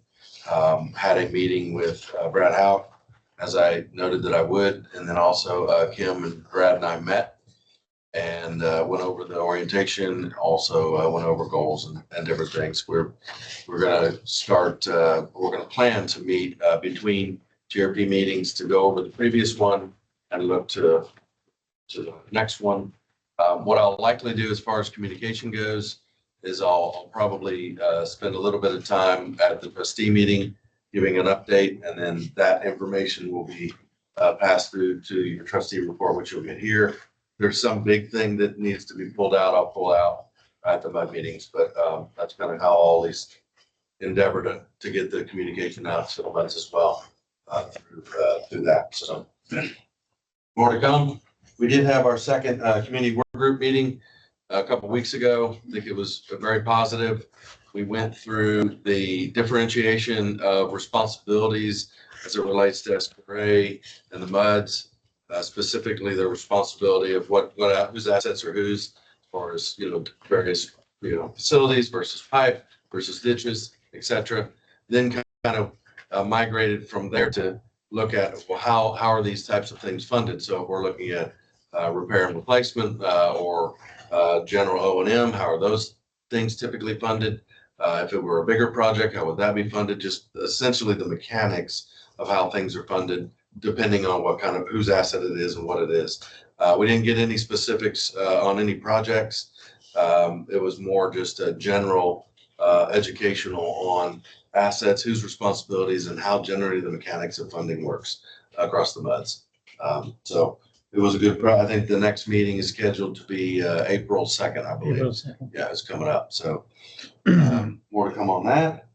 had a meeting with Brad Howe, as I noted that I would. And then also Kim and Brad and I met and went over the orientation, also went over goals and different things. We're going to start, we're going to plan to meet between GRP meetings to go over the previous one and look to the next one. What I'll likely do as far as communication goes is I'll probably spend a little bit of time at the trustee meeting, giving an update, and then that information will be passed through to your trustee report, which you'll get here. There's some big thing that needs to be pulled out, I'll pull out at the MUD meetings, but that's kind of how I'll always endeavor to get the communication out to the MUDs as well through that. So more to come. We did have our second community work group meeting a couple of weeks ago. I think it was very positive. We went through the differentiation of responsibilities as it relates to SGRA and the MUDs, specifically the responsibility of whose assets are whose, as far as, various, facilities versus pipe versus ditches, et cetera. Then kind of migrated from there to look at, well, how are these types of things funded? So if we're looking at repair and replacement or general O&M, how are those things typically funded? If it were a bigger project, how would that be funded? Just essentially the mechanics of how things are funded, depending on what kind of, whose asset it is and what it is. We didn't get any specifics on any projects. It was more just a general educational on assets, whose responsibilities, and how generally the mechanics of funding works across the MUDs. So it was a good, I think the next meeting is scheduled to be April 2nd, I believe. Yeah, it's coming up. So more to come on that.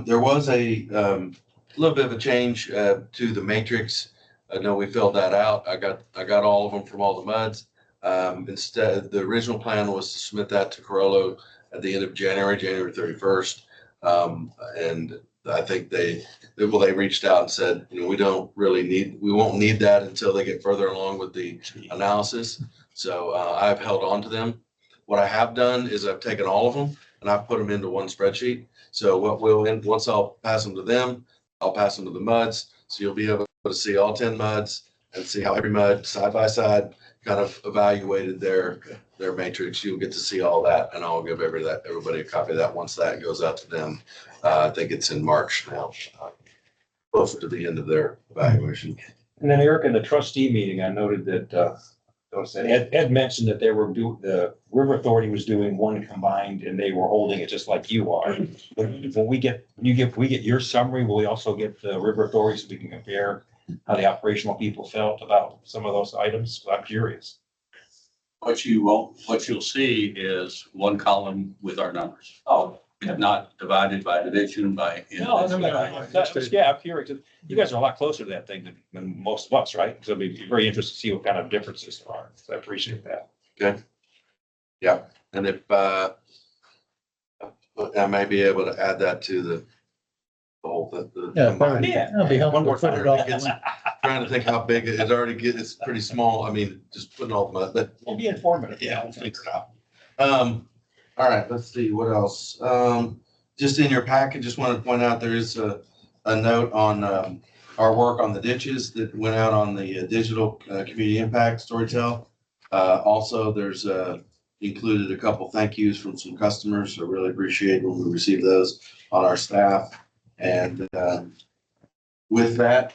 There was a little bit of a change to the matrix. I know we filled that out. I got all of them from all the MUDs. Instead, the original plan was to submit that to Corollo at the end of January 31st. And I think they reached out and said, we won't need that until they get further along with the analysis. So I've held on to them. What I have done is I've taken all of them and I've put them into one spreadsheet. So once I'll pass them to them, I'll pass them to the MUDs. So you'll be able to see all 10 MUDs and see how every MUD side by side kind of evaluated their matrix. You'll get to see all that, and I'll give everybody a copy of that once that goes out to them. I think it's in March now, closer to the end of their evaluation. And then Eric, in the trustee meeting, I noted that Ed mentioned that the River Authority was doing one combined, and they were holding it just like you are. When we get your summary, will we also get the River Authority so we can compare how the operational people felt about some of those items? I'm curious. What you'll see is one column with our numbers. Oh, Not divided by division by. no. Yeah, I'm curious. You guys are a lot closer to that thing than most of us, right? So it'd be very interesting to see what kind of differences there are. So I appreciate that. Okay. Yeah, and if I may be able to add that to the whole. That'll be helpful. One more time. Trying to think how big it already gets. It's pretty small. I mean, just putting all the, but It'll be informative. yeah, we'll figure it out. All right, let's see what else. Just in your packet, just wanted to point out there is a note on our work on the ditches that went out on the digital community impact Storytel. Also, there's included a couple thank yous from some customers. I really appreciate when we receive those on our staff. And with that,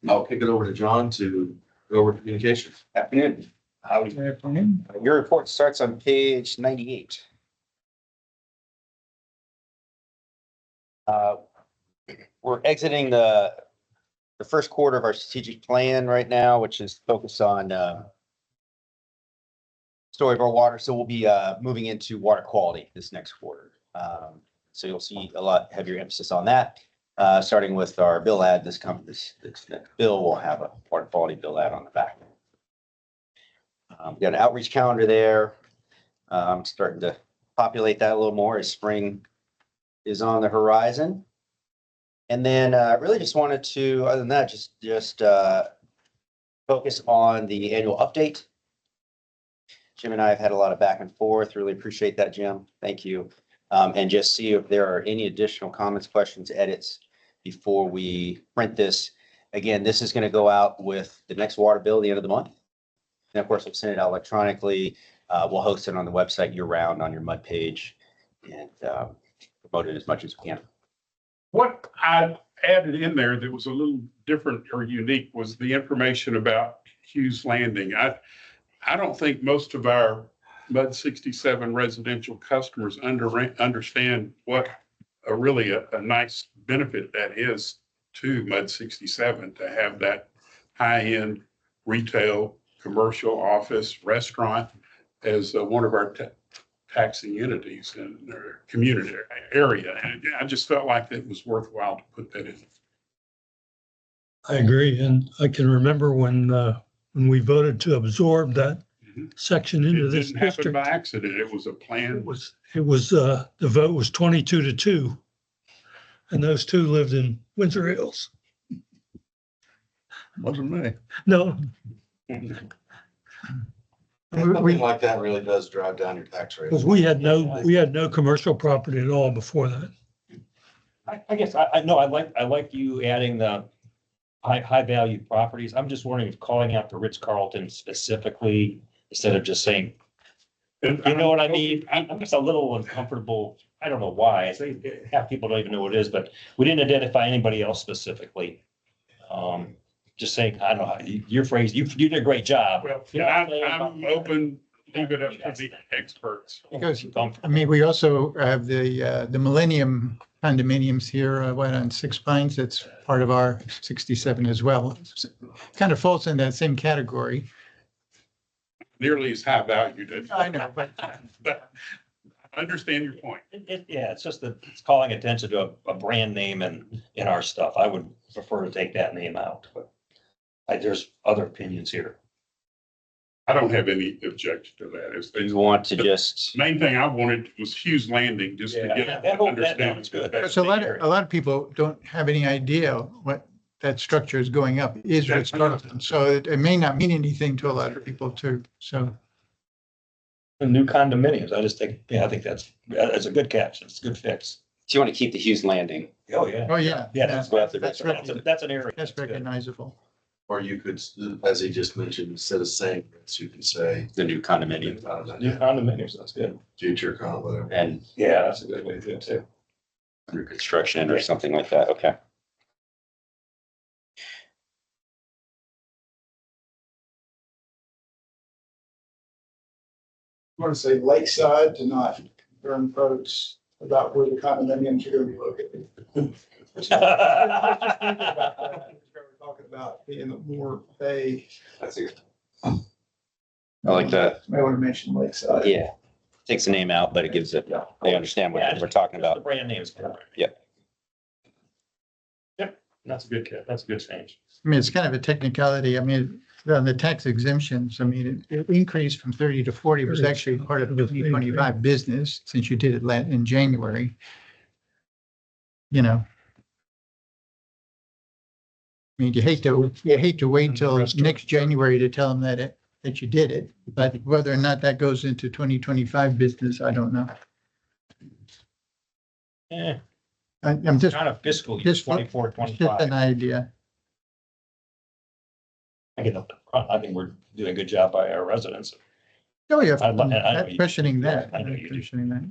I'll kick it over to John to go over communications. Afternoon. Your report starts on page 98. We're exiting the first quarter of our strategic plan right now, which is focused on Storyville water. So we'll be moving into water quality this next quarter. So you'll see a lot heavier emphasis on that. Starting with our bill ad, this next bill will have a water quality bill ad on the back. We got an outreach calendar there. I'm starting to populate that a little more as spring is on the horizon. And then really just wanted to, other than that, just focus on the annual update. Jim and I have had a lot of back and forth. Really appreciate that, Jim. Thank you. And just see if there are any additional comments, questions, edits before we print this. Again, this is going to go out with the next water bill at the end of the month. And of course, we'll send it out electronically. We'll host it on the website year round on your MUD page and promote it as much as we can. What I added in there that was a little different or unique was the information about Hughes Landing. I don't think most of our MUD 67 residential customers understand what really a nice benefit that is to MUD 67 to have that high-end retail, commercial, office, restaurant as one of our taxing entities in their community area. And I just felt like it was worthwhile to put that in. I agree. And I can remember when we voted to absorb that section into It this didn't happen district. by accident. It was a plan. It was the vote was 22-2. And those two lived in Windsor Hills. Wasn't me. No, Something like that really does drive down your tax rate. because we had no commercial property at all before that. I guess I know I like you adding the high value properties. I'm just wondering if calling out the Ritz-Carlton specifically instead of just saying, you know what I mean? I'm just a little uncomfortable. I don't know why. Half people don't even know what it is, but we didn't identify anybody else specifically. Just saying, I don't know, your phrase, you did a great job. Well, I'm open leave it up to the experts. Because, I mean, we also have the Millennium condominiums here, on Six Pines, that's part of our 67 as well. Kind of falls in that same category. Nearly as high valued as. I know, but But I understand your point. Yeah, it's just that it's calling attention to a brand name in our stuff. I would prefer to take that name out, but there's other opinions here. I don't have any objection to that. It's You want to just, main thing I wanted was Hughes Landing, just to Yeah, get that whole- that understanding. was good. because a lot of people don't have any idea what that structure is going up is Ritz Carlton. So it may not mean anything to a lot of people too. So The new condominiums, I just think, I think that's a good catch. It's a good fix. do you want to keep the Hughes Landing? Oh, yeah. oh, yeah. Yeah, that's, Go after That's that. that's an area. That's good. recognizable. Or you could, as he just mentioned, instead of saying this, you can say. The new condominium New condominiums, that's good. Future con, whatever. and Yeah, that's a good way to do it too. under construction or something like that. Okay. I want to say Lakeside to not concern folks about where the condominiums are going to be located. We're talking about being more vague. That's a- I like that. May want to mention Lakeside. Yeah. Takes the name out, but it gives it, they understand Yeah, what we're talking The about. brand names. Yep. Yep, that's a good, that's a good change. I mean, it's kind of a technicality. I mean, on the tax exemptions, I mean, it increased from 30 to 40 was actually part of the 2025 business since you did it in January. You know. I mean, you hate to wait until next January to tell them that you did it, but whether or not that goes into 2025 business, I don't know. Yeah, I'm just, kind of fiscal year just 24, just an 25. idea. I get up front. I think we're doing a good job by our residents. Oh, yeah, I know I'm not you- questioning that. I know I'm not you do. questioning that.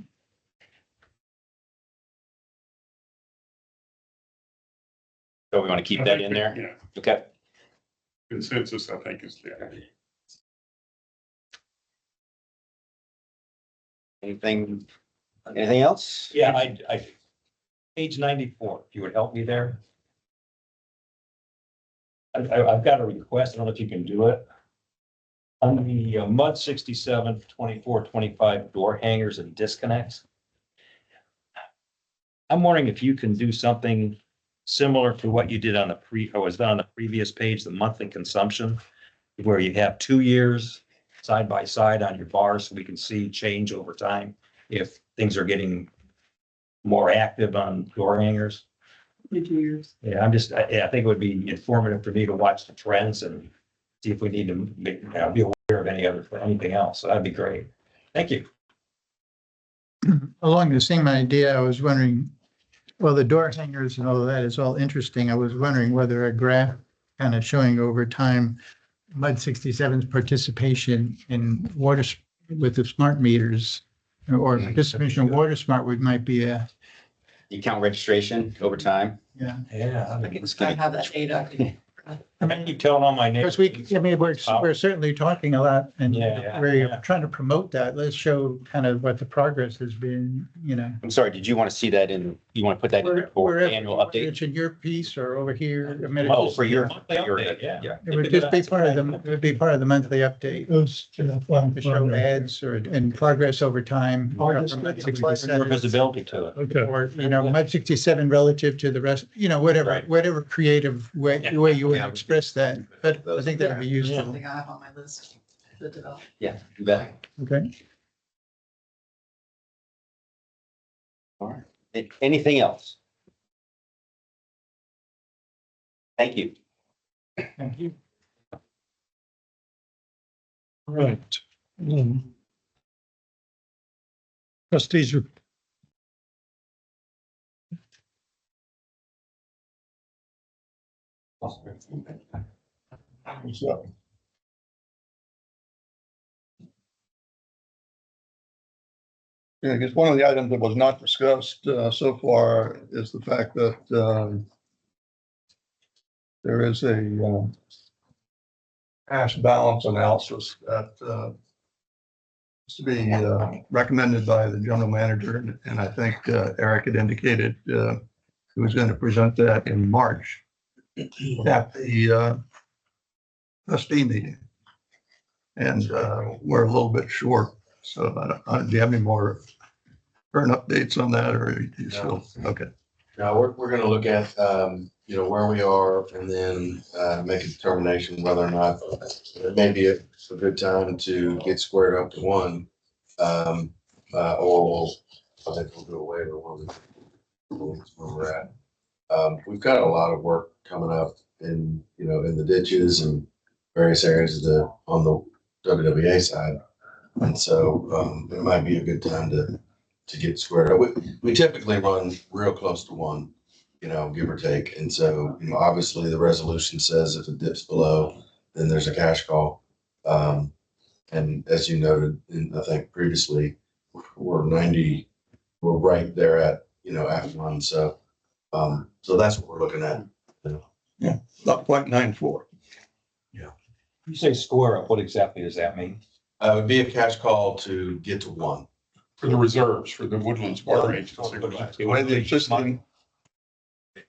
So we want to keep that in there? Yeah, Okay. consensus, I think, is there. Anything else? Yeah, page 94, if you would help me there. I've got a request. I don't know if you can do it. On the MUD 67, 24, 25 door hangers and disconnects. I'm wondering if you can do something similar to what you did on was done on the previous page, the monthly consumption, where you have 2 years side by side on your bars, so we can see change over time if things are getting more active on door hangers. Yeah, I think it would be informative for me to watch the trends and see if we need to be aware of anything else. So that'd be great. Thank you. Along the same idea, I was wondering, well, the door hangers and all of that is all interesting. I was wondering whether a graph kind of showing over time MUD 67's participation in with the smart meters or participation in Water Smart might be a, The account registration over time. yeah. Yeah. It's gonna, have that data. I keep telling all my Because neighbors. we're certainly talking a lot and Yeah, we're yeah. trying to promote that. Let's show kind of what the progress has been, you know. I'm sorry, did you want to see that you want to put that in your Wherever- annual whether update? It's in your piece or over here. I mean, it Oh, just- for your, Monthly update, yeah. It would just be part of the monthly update. To show ads and progress over time. Oh, from MUD More 67, visibility to it. Okay. Or, MUD 67 relative to the rest, Right. whatever creative way Yeah. you would Yeah. express that. But I think that would be useful. Something I have on my list to develop. Yeah, you bet. Okay. All right. Anything else? Thank you. Thank you. All right. Trustees, So, yeah, I guess one of the items that was not discussed so far is the fact that there is a cash balance analysis that to be recommended by the general manager, and I think Eric had indicated he was going to present that in March at the trustee meeting. And we're a little bit short, so do you have any more current updates on that, or are you still, okay? Now, we're gonna look at, where we are and then, make a determination whether or not it may be a good time to get squared up to one. Or I think we'll do away with where we're at. We've got a lot of work coming up in the ditches and various areas on the WWA side. And so, it might be a good time to get squared up. We typically run real close to one, give or take. And so, obviously the resolution says if it dips below, then there's a cash call. And as you noted, I think previously, we're right there at, at one. So, so that's what we're looking at. Yeah, about 0.94. You say square up, what exactly does that mean? It would be a cash call to get to one. For the reserves, for the Woodlands Water Agency. The way the existing,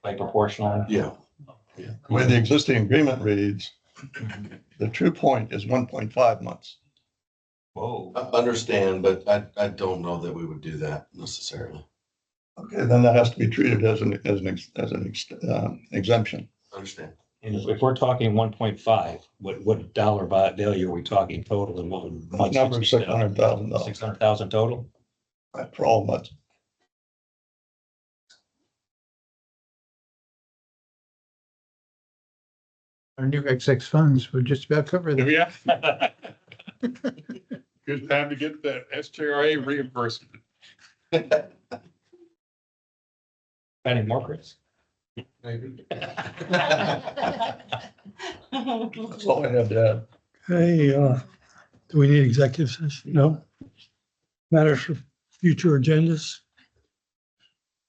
Like proportional? Yeah. the way the existing agreement reads, the true point is 1.5 months. Whoa. I understand, but I don't know that we would do that necessarily. Okay, then that has to be treated as an exemption. Understand. And if we're talking 1.5, what dollar value are we talking total and what would? My number is $600,000. 600,000 total? For all months. Our new X6 funds would just about cover that. Yeah. Good time to get that SJRA reimbursement. Any more, Chris? Maybe. That's all I have to add. Hey, do we need executive session? No? Matters for future agendas?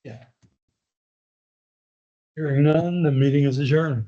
Yeah. Hearing none, the meeting is adjourned.